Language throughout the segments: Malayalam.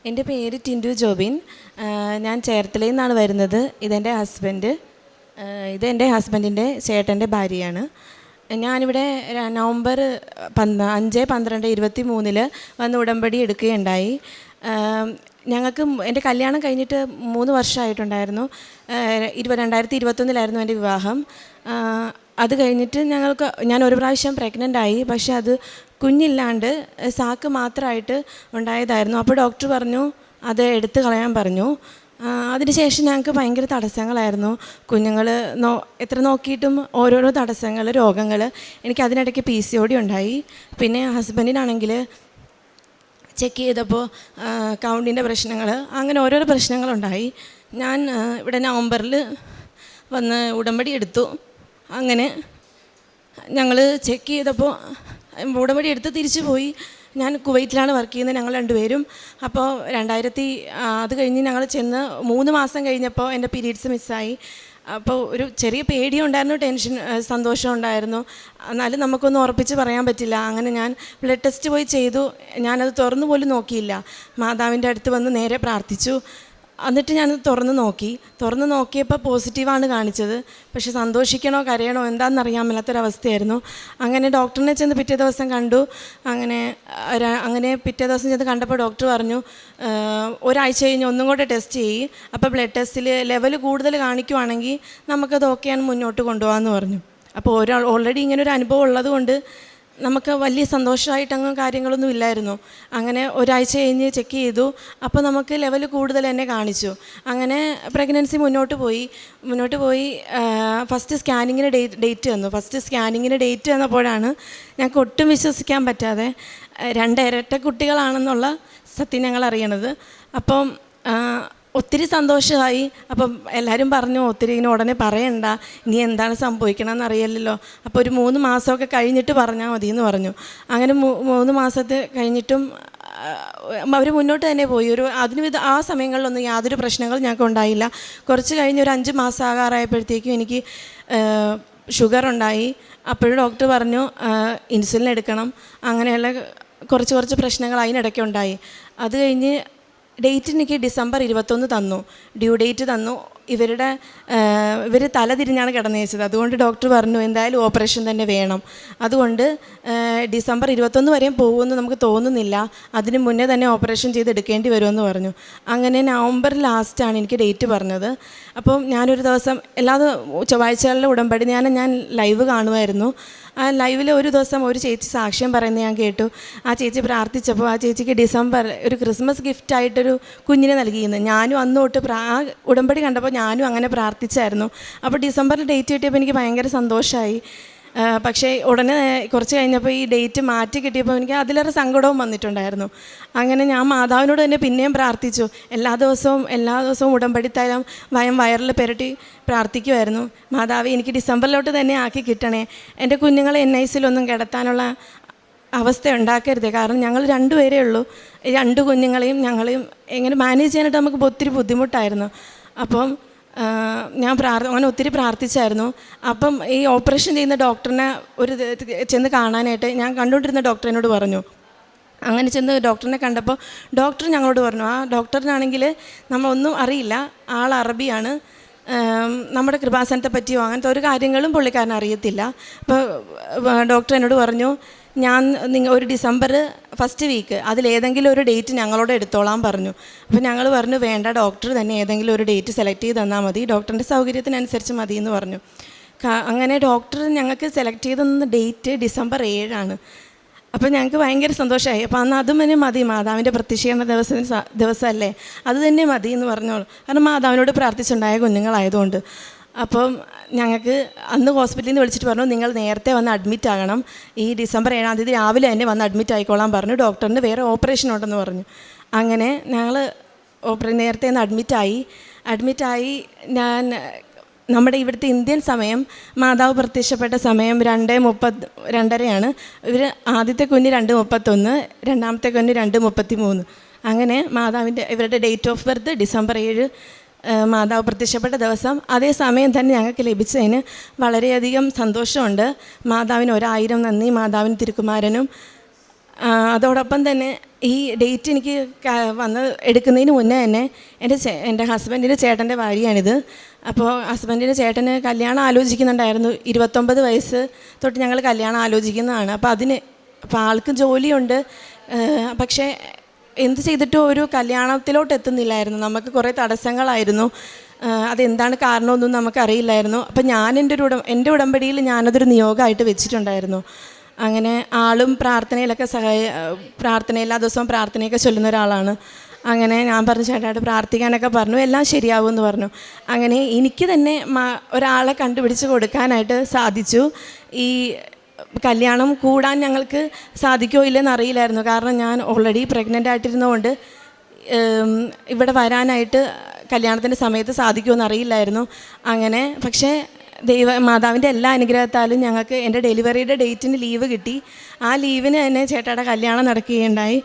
എൻ്റെ പേര് ടിൻഡു ജോബിൻ. ഞാൻ ചേർത്തലയിൽ നിന്നാണ് വരുന്നത്. ഇതെൻ്റെ ഹസ്ബൻഡിൻ്റെ ചേട്ടൻ്റെ ഭാര്യയാണ്. ഞാനിവിടെ നവംബർ 5/12/23 വന്ന് ഉടമ്പടി എടുക്കുകയുണ്ടായി. ഞങ്ങൾക്ക് എൻ്റെ കല്യാണം കഴിഞ്ഞിട്ട് 3 വർഷമായിട്ടുണ്ടായിരുന്നു. 2021 എൻ്റെ വിവാഹം. അത് കഴിഞ്ഞിട്ട് ഞാൻ ഒരു പ്രാവശ്യം പ്രഗ്നൻ്റ് ആയി. പക്ഷെ അത് കുഞ്ഞില്ലാണ്ട് സാക്ക് മാത്രമായിട്ട് ഉണ്ടായതായിരുന്നു. അപ്പോൾ ഡോക്ടർ പറഞ്ഞു അത് എടുത്തു കളയാൻ പറഞ്ഞു. അതിനുശേഷം ഞങ്ങൾക്ക് ഭയങ്കര തടസ്സങ്ങളായിരുന്നു. കുഞ്ഞുങ്ങൾ എത്ര നോക്കിയിട്ടും ഓരോരോ തടസ്സങ്ങൾ, രോഗങ്ങൾ. എനിക്ക് അതിനിടയ്ക്ക് PCOD ഉണ്ടായി. പിന്നെ ഹസ്ബൻഡിനാണെങ്കിൽ ചെക്ക് ചെയ്തപ്പോൾ കൗണ്ടിൻ്റെ പ്രശ്നങ്ങൾ, അങ്ങനെ ഓരോരോ പ്രശ്നങ്ങളുണ്ടായി. ഞാൻ ഇവിടെ നവംബറിൽ വന്ന് ഉടമ്പടി എടുത്തു. അങ്ങനെ ഞങ്ങൾ ചെക്ക് ചെയ്തപ്പോൾ ഉടമ്പടി എടുത്ത് തിരിച്ചു പോയി. ഞാൻ കുവൈറ്റിലാണ് വർക്ക് ചെയ്യുന്നത്, ഞങ്ങൾ രണ്ടുപേരും. അപ്പോൾ അത് കഴിഞ്ഞ് ഞങ്ങൾ ചെന്ന് 3 മാസം കഴിഞ്ഞപ്പോൾ എൻ്റെ പീരീഡ്സ് മിസ്സായി. അപ്പോൾ ഒരു ചെറിയ പേടിയും ഉണ്ടായിരുന്നു, ടെൻഷൻ, സന്തോഷം ഉണ്ടായിരുന്നു. എന്നാലും നമുക്കൊന്നും ഉറപ്പിച്ച് പറയാൻ പറ്റില്ല. അങ്ങനെ ഞാൻ ബ്ലഡ് ടെസ്റ്റ് പോയി ചെയ്തു. ഞാനത് തുറന്നു പോലും നോക്കിയില്ല. മാതാവിൻ്റെ അടുത്ത് വന്ന് നേരെ പ്രാർത്ഥിച്ചു. എന്നിട്ട് ഞാൻ തുറന്ന് നോക്കിയപ്പോൾ പോസിറ്റീവാണ് കാണിച്ചത്. പക്ഷെ സന്തോഷിക്കണോ കരയണോ എന്താണെന്നറിയാൻ മേലാത്തൊരവസ്ഥയായിരുന്നു. അങ്ങനെ ഡോക്ടറിനെ ചെന്ന് പിറ്റേ ദിവസം കണ്ടു. അങ്ങനെ പിറ്റേ ദിവസം ചെന്ന് കണ്ടപ്പോൾ ഡോക്ടർ പറഞ്ഞു ഒരാഴ്ച കഴിഞ്ഞ് ഒന്നും കൂടെ ടെസ്റ്റ് ചെയ്യും. അപ്പോൾ ബ്ലഡ് ടെസ്റ്റിൽ ലെവൽ കൂടുതൽ കാണിക്കുവാണെങ്കിൽ നമുക്കത് ഓക്കെയാണ്, മുന്നോട്ട് കൊണ്ടുപോകാമെന്ന് പറഞ്ഞു. അപ്പോൾ ഓൾറെഡി ഇങ്ങനൊരു അനുഭവം ഉള്ളത് കൊണ്ട് നമുക്ക് വലിയ സന്തോഷമായിട്ടങ്ങും കാര്യങ്ങളൊന്നും ഇല്ലായിരുന്നു. അങ്ങനെ ഒരാഴ്ച കഴിഞ്ഞ് ചെക്ക് ചെയ്തു. അപ്പോൾ നമുക്ക് ലെവൽ കൂടുതൽ തന്നെ കാണിച്ചു. അങ്ങനെ പ്രഗ്നൻസി മുന്നോട്ട് പോയി. ഫസ്റ്റ് സ്കാനിങ്ങിന് ഡേറ്റ് തന്നു. ഡേറ്റ് തന്നപ്പോഴാണ് ഞങ്ങൾക്ക് ഒട്ടും വിശ്വസിക്കാൻ പറ്റാതെ 2 ഇരട്ട കുട്ടികളാണെന്നുള്ള സത്യം ഞങ്ങൾ അറിയണത്. അപ്പം ഒത്തിരി സന്തോഷമായി. അപ്പം എല്ലാവരും പറഞ്ഞു ഒത്തിരി ഇങ്ങനെ ഉടനെ പറയണ്ട, ഇനി എന്താണ് സംഭവിക്കണമെന്ന് അറിയില്ലല്ലോ, അപ്പോൾ ഒരു 3 മാസമൊക്കെ കഴിഞ്ഞിട്ട് പറഞ്ഞാൽ മതി എന്ന് പറഞ്ഞു. അങ്ങനെ 3 മാസത്തെ കഴിഞ്ഞിട്ടും അവർ മുന്നോട്ട് തന്നെ പോയി. ആ സമയങ്ങളിലൊന്നും യാതൊരു പ്രശ്നങ്ങളും ഞങ്ങൾക്ക് ഉണ്ടായില്ല. കുറച്ച് കഴിഞ്ഞ് ഒരു 5 മാസം ആകാറായപ്പോഴത്തേക്കും എനിക്ക് ഷുഗർ ഉണ്ടായി. അപ്പോഴും ഡോക്ടർ പറഞ്ഞു ഇൻസുലിൻ എടുക്കണം. അങ്ങനെയുള്ള കുറച്ച് പ്രശ്നങ്ങൾ അതിനിടയ്ക്ക് ഉണ്ടായി. അത് കഴിഞ്ഞ് ഡേറ്റ് എനിക്ക് ഡിസംബർ 21 തന്നു, ഡ്യൂ ഡേറ്റ് തന്നു. ഇവർ തല തിരിഞ്ഞാണ് കിടന്നേച്ചത്. അതുകൊണ്ട് ഡോക്ടർ പറഞ്ഞു എന്തായാലും ഓപ്പറേഷൻ തന്നെ വേണം. അതുകൊണ്ട് ഡിസംബർ 21 വരെയും പോകുമെന്ന് നമുക്ക് തോന്നുന്നില്ല, അതിന് മുന്നേ തന്നെ ഓപ്പറേഷൻ ചെയ്തെടുക്കേണ്ടി വരുമെന്ന് പറഞ്ഞു. അങ്ങനെ നവംബർ ലാസ്റ്റാണ് എനിക്ക് ഡേറ്റ് പറഞ്ഞത്. അപ്പം ഞാനൊരു ദിവസം ചൊവ്വാഴ്ചകളിലെ ഉടമ്പടി ഞാൻ ലൈവ് കാണുമായിരുന്നു. ആ ലൈവിൽ ഒരു ദിവസം ഒരു ചേച്ചി സാക്ഷ്യം പറയുന്നത് ഞാൻ കേട്ടു. ആ ചേച്ചി പ്രാർത്ഥിച്ചപ്പോൾ ആ ചേച്ചിക്ക് ഡിസംബർ ഒരു ക്രിസ്മസ് ഗിഫ്റ്റായിട്ടൊരു കുഞ്ഞിനെ നൽകിയിരുന്നു. ഞാനും അന്ന് തൊട്ട് ആ ഉടമ്പടി കണ്ടപ്പോൾ ഞാനും അങ്ങനെ പ്രാർത്ഥിച്ചായിരുന്നു. അപ്പോൾ ഡിസംബറിൽ ഡേറ്റ് കിട്ടിയപ്പോൾ എനിക്ക് ഭയങ്കര സന്തോഷമായി. പക്ഷേ ഉടനെ കുറച്ച് കഴിഞ്ഞപ്പോൾ ഈ ഡേറ്റ് മാറ്റി കിട്ടിയപ്പോൾ എനിക്ക് അതിലേറെ സങ്കടവും വന്നിട്ടുണ്ടായിരുന്നു. അങ്ങനെ ഞാൻ മാതാവിനോട് തന്നെ പിന്നെയും പ്രാർത്ഥിച്ചു. എല്ലാ ദിവസവും ഉടമ്പടി തൈലം വയറിൽ പുരട്ടി പ്രാർത്ഥിക്കുമായിരുന്നു. മാതാവേ എനിക്ക് ഡിസംബറിലോട്ട് തന്നെ ആക്കി കിട്ടണേ, എൻ്റെ കുഞ്ഞുങ്ങളെ NICയിലൊന്നും കിടത്താനുള്ള അവസ്ഥ ഉണ്ടാക്കരുത്. കാരണം ഞങ്ങൾ 2 പേരേ ഉള്ളൂ. 2 കുഞ്ഞുങ്ങളെയും ഞങ്ങളെയും എങ്ങനെ മാനേജ് ചെയ്യാനായിട്ട് നമുക്ക് ഒത്തിരി ബുദ്ധിമുട്ടായിരുന്നു. അപ്പം ഞാൻ ഒത്തിരി പ്രാർത്ഥിച്ചായിരുന്നു. അപ്പം ഈ ഓപ്പറേഷൻ ചെയ്യുന്ന ഡോക്ടറിനെ ചെന്ന് കാണാനായിട്ട് ഞാൻ കണ്ടുകൊണ്ടിരുന്ന ഡോക്ടറിനോട് പറഞ്ഞു. അങ്ങനെ ചെന്ന് ഡോക്ടറിനെ കണ്ടപ്പോൾ ഡോക്ടർ ഞങ്ങളോട് പറഞ്ഞു, ആ ഡോക്ടറിനാണെങ്കിൽ നമ്മളൊന്നും അറിയില്ല, ആൾ അറബിയാണ്, നമ്മുടെ കൃപാസനത്തെ പറ്റിയോ അങ്ങനത്തെ ഒരു കാര്യങ്ങളും പുള്ളിക്കാരൻ അറിയത്തില്ല. അപ്പോൾ ഡോക്ടർ എന്നോട് പറഞ്ഞു ഒരു ഡിസംബർ ഫസ്റ്റ് വീക്ക് അതിലേതെങ്കിലും ഒരു ഡേറ്റ് ഞങ്ങളോട് എടുത്തോളാൻ പറഞ്ഞു. അപ്പോൾ ഞങ്ങൾ പറഞ്ഞു വേണ്ട, ഡോക്ടർ തന്നെ ഏതെങ്കിലും ഒരു ഡേറ്റ് സെലക്ട് ചെയ്ത് തന്നാൽ മതി, ഡോക്ടറിൻ്റെ സൗകര്യത്തിനനുസരിച്ച് മതി എന്ന് പറഞ്ഞു. അങ്ങനെ ഡോക്ടർ ഞങ്ങൾക്ക് സെലക്ട് ചെയ്ത് തന്ന ഡേറ്റ് ഡിസംബർ 7 അപ്പോൾ ഞങ്ങൾക്ക് ഭയങ്കര സന്തോഷമായി. അപ്പോൾ അന്ന് അതും തന്നെ മതി, മാതാവിൻ്റെ പ്രത്യക്ഷീകരണ ദിവസമല്ലേ, അത് തന്നെ മതി എന്ന് പറഞ്ഞോളൂ. കാരണം മാതാവിനോട് പ്രാർത്ഥിച്ചുണ്ടായ കുഞ്ഞുങ്ങളായതുകൊണ്ട്. അപ്പം ഞങ്ങൾക്ക് അന്ന് ഹോസ്പിറ്റലിൽ നിന്ന് വിളിച്ചിട്ട് പറഞ്ഞു നിങ്ങൾ നേരത്തെ വന്ന് അഡ്മിറ്റ് ആകണം, ഈ ഡിസംബർ 7 രാവിലെ തന്നെ വന്ന് അഡ്മിറ്റ് ആയിക്കോളാൻ പറഞ്ഞു. ഡോക്ടറിന് വേറെ ഓപ്പറേഷൻ ഉണ്ടെന്ന് പറഞ്ഞു. അങ്ങനെ ഞങ്ങൾ നേരത്തെ ഒന്ന് അഡ്മിറ്റായി. നമ്മുടെ ഇവിടുത്തെ ഇന്ത്യൻ സമയം മാതാവ് പ്രത്യക്ഷപ്പെട്ട സമയം 2:30 ആദ്യത്തെ കുഞ്ഞ് 2:31, രണ്ടാമത്തെ കുഞ്ഞ് 2:33. അങ്ങനെ ഇവരുടെ ഡേറ്റ് ഓഫ് ബർത്ത് ഡിസംബർ 7 മാതാവ് പ്രത്യക്ഷപ്പെട്ട ദിവസം. അതേ സമയം തന്നെ ഞങ്ങൾക്ക് ലഭിച്ചതിന് വളരെയധികം സന്തോഷമുണ്ട്. മാതാവിന് 1000 നന്ദി, മാതാവിന് തിരുക്കുമാരനും. അതോടൊപ്പം തന്നെ ഈ ഡേറ്റ് എനിക്ക് വന്ന് എടുക്കുന്നതിന് മുന്നേ തന്നെ എൻ്റെ ഹസ്ബൻഡിൻ്റെ ചേട്ടൻ്റെ ഭാര്യയാണിത്. അപ്പോൾ ഹസ്ബൻഡിൻ്റെ ചേട്ടന് കല്യാണം ആലോചിക്കുന്നുണ്ടായിരുന്നു. 29 വയസ്സ് തൊട്ട് ഞങ്ങൾ കല്യാണം ആലോചിക്കുന്നതാണ്. അപ്പോൾ ആൾക്ക് ജോലിയുണ്ട്. പക്ഷേ എന്ത് ചെയ്തിട്ടും ഒരു കല്യാണത്തിലോട്ട് എത്തുന്നില്ലായിരുന്നു. നമുക്ക് കുറേ തടസ്സങ്ങളായിരുന്നു. അതെന്താണ് കാരണമെന്നൊന്നും നമുക്കറിയില്ലായിരുന്നു. അപ്പോൾ ഞാൻ എൻ്റെ ഉടമ്പടിയിൽ ഞാനതൊരു നിയോഗമായിട്ട് വെച്ചിട്ടുണ്ടായിരുന്നു. അങ്ങനെ ആളും പ്രാർത്ഥനയിലൊക്കെ പ്രാർത്ഥന എല്ലാ ദിവസവും പ്രാർത്ഥനയൊക്കെ ചൊല്ലുന്ന ഒരാളാണ്. അങ്ങനെ ഞാൻ പറഞ്ഞു ചേട്ടായിട്ട് പ്രാർത്ഥിക്കാനൊക്കെ പറഞ്ഞു, എല്ലാം ശരിയാവുമെന്ന് പറഞ്ഞു. അങ്ങനെ എനിക്ക് തന്നെ ഒരാളെ കണ്ടുപിടിച്ച് കൊടുക്കാനായിട്ട് സാധിച്ചു. ഈ കല്യാണം കൂടാൻ ഞങ്ങൾക്ക് സാധിക്കുമോ ഇല്ലെന്ന് അറിയില്ലായിരുന്നു. കാരണം ഞാൻ ഓൾറെഡി പ്രഗ്നൻ്റ് ആയിട്ടിരുന്നതുകൊണ്ട് ഇവിടെ വരാനായിട്ട് കല്യാണത്തിൻ്റെ സമയത്ത് സാധിക്കുമെന്ന് അറിയില്ലായിരുന്നു. അങ്ങനെ പക്ഷേ മാതാവിൻ്റെ എല്ലാ അനുഗ്രഹത്താലും ഞങ്ങൾക്ക് എൻ്റെ ഡെലിവറിയുടെ ഡേറ്റിന് ലീവ് കിട്ടി. ആ ലീവിന് തന്നെ ചേട്ടായുടെ കല്യാണം നടക്കുകയുണ്ടായി.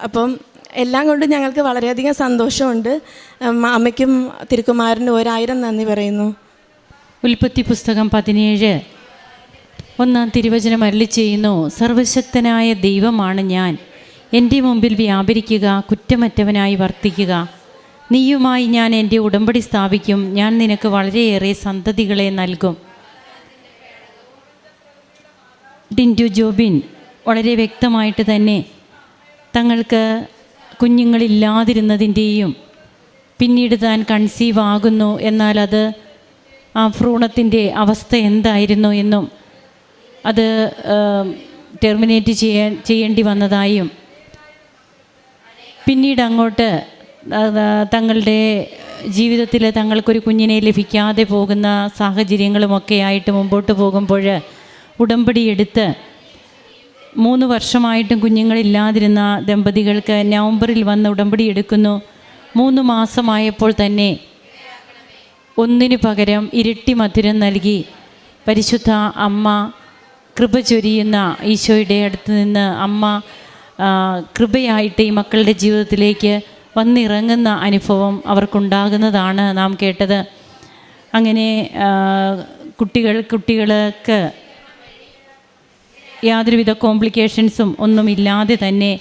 അപ്പം എല്ലാം കൊണ്ടും ഞങ്ങൾക്ക് വളരെയധികം സന്തോഷമുണ്ട്. അമ്മയ്ക്കും തിരുക്കുമാരനും 1000 നന്ദി പറയുന്നു. ഉൽപ്പത്തി പുസ്തകം 17 തിരുവചനം അരുളി ചെയ്യുന്നു, സർവശക്തനായ ദൈവമാണ് ഞാൻ, എൻ്റെ മുമ്പിൽ വ്യാപരിക്കുക, കുറ്റമറ്റവനായി വർത്തിക്കുക. നീയുമായി ഞാൻ എൻ്റെ ഉടമ്പടി സ്ഥാപിക്കും, ഞാൻ നിനക്ക് വളരെയേറെ സന്തതികളെ നൽകും. ഡിൻഡു ജോബിൻ വളരെ വ്യക്തമായിട്ട് തന്നെ തങ്ങൾക്ക് കുഞ്ഞുങ്ങളില്ലാതിരുന്നതിൻ്റെയും പിന്നീട് താൻ കൺസീവ് ആകുന്നു, എന്നാൽ അത് ആ ഭ്രൂണത്തിൻ്റെ അവസ്ഥ എന്തായിരുന്നു എന്നും അത് ടെർമിനേറ്റ് ചെയ്യേണ്ടി വന്നതായും പിന്നീട് അങ്ങോട്ട് തങ്ങളുടെ ജീവിതത്തിൽ തങ്ങൾക്കൊരു കുഞ്ഞിനെ ലഭിക്കാതെ പോകുന്ന സാഹചര്യങ്ങളുമൊക്കെ ആയിട്ട് മുമ്പോട്ട് പോകുമ്പോൾ ഉടമ്പടി എടുത്ത് 3 വർഷമായിട്ടും കുഞ്ഞുങ്ങളില്ലാതിരുന്ന ദമ്പതികൾക്ക് നവംബറിൽ വന്ന് ഉടമ്പടി എടുക്കുന്നു. 3 മാസമായപ്പോൾ തന്നെ 1 പകരം ഇരട്ടി മധുരം നൽകി പരിശുദ്ധ അമ്മ കൃപ ചൊരിയുന്ന ഈശോയുടെ അടുത്ത് നിന്ന് അമ്മ കൃപയായിട്ട് ഈ മക്കളുടെ ജീവിതത്തിലേക്ക് വന്നിറങ്ങുന്ന അനുഭവം അവർക്കുണ്ടാകുന്നതാണ് നാം കേട്ടത്. അങ്ങനെ കുട്ടികൾക്ക് യാതൊരുവിധ കോംപ്ലിക്കേഷൻസും ഒന്നുമില്ലാതെ തന്നെ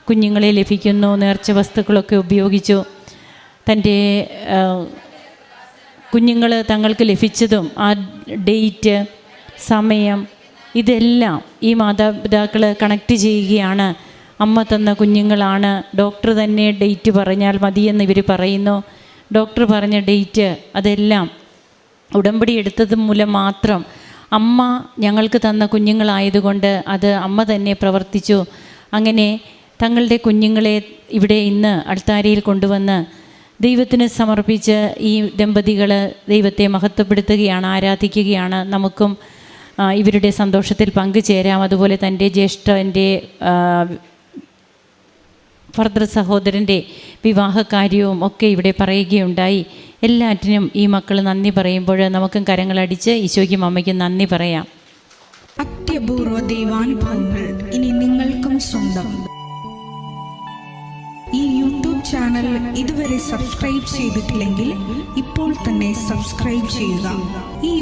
കുഞ്ഞുങ്ങളെ ലഭിക്കുന്നു. നേർച്ച വസ്തുക്കളൊക്കെ ഉപയോഗിച്ചു. തൻ്റെ കുഞ്ഞുങ്ങൾ തങ്ങൾക്ക് ലഭിച്ചതും ആ ഡേറ്റ്, സമയം, ഇതെല്ലാം ഈ മാതാപിതാക്കൾ കണക്ട് ചെയ്യുകയാണ്. അമ്മ തന്ന കുഞ്ഞുങ്ങളാണ്. ഡോക്ടർ തന്നെ ഡേറ്റ് പറഞ്ഞാൽ മതിയെന്ന് ഇവർ പറയുന്നു. ഡോക്ടർ പറഞ്ഞ ഡേറ്റ് അതെല്ലാം ഉടമ്പടി എടുത്തത് മൂലം മാത്രം അമ്മ ഞങ്ങൾക്ക് തന്ന കുഞ്ഞുങ്ങളായതുകൊണ്ട് അത് അമ്മ തന്നെ പ്രവർത്തിച്ചു. അങ്ങനെ തങ്ങളുടെ കുഞ്ഞുങ്ങളെ ഇവിടെ ഇന്ന് അൾത്താരയിൽ കൊണ്ടുവന്ന് ദൈവത്തിന് സമർപ്പിച്ച് ഈ ദമ്പതികൾ ദൈവത്തെ മഹത്വപ്പെടുത്തുകയാണ്, ആരാധിക്കുകയാണ്. നമുക്കും ഇവരുടെ സന്തോഷത്തിൽ പങ്കുചേരാം. അതുപോലെ തൻ്റെ ജ്യേഷ്ഠൻ്റെ ഭർതൃ സഹോദരൻ്റെ വിവാഹകാര്യവും ഒക്കെ ഇവിടെ പറയുകയുണ്ടായി. എല്ലാറ്റിനും ഈ മക്കൾ നന്ദി പറയുമ്പോൾ നമുക്കും കരങ്ങളടിച്ച് ഈശോയ്ക്കും അമ്മയ്ക്കും നന്ദി പറയാം. അത്യപൂർവ ദൈവാനുഭവങ്ങൾ ഇനി നിങ്ങൾക്കും സ്വന്തം. ഈ യൂട്യൂബ് ചാനൽ ഇതുവരെ സബ്സ്ക്രൈബ് ചെയ്തിട്ടില്ലെങ്കിൽ ഇപ്പോൾ തന്നെ സബ്സ്ക്രൈബ് ചെയ്യുക.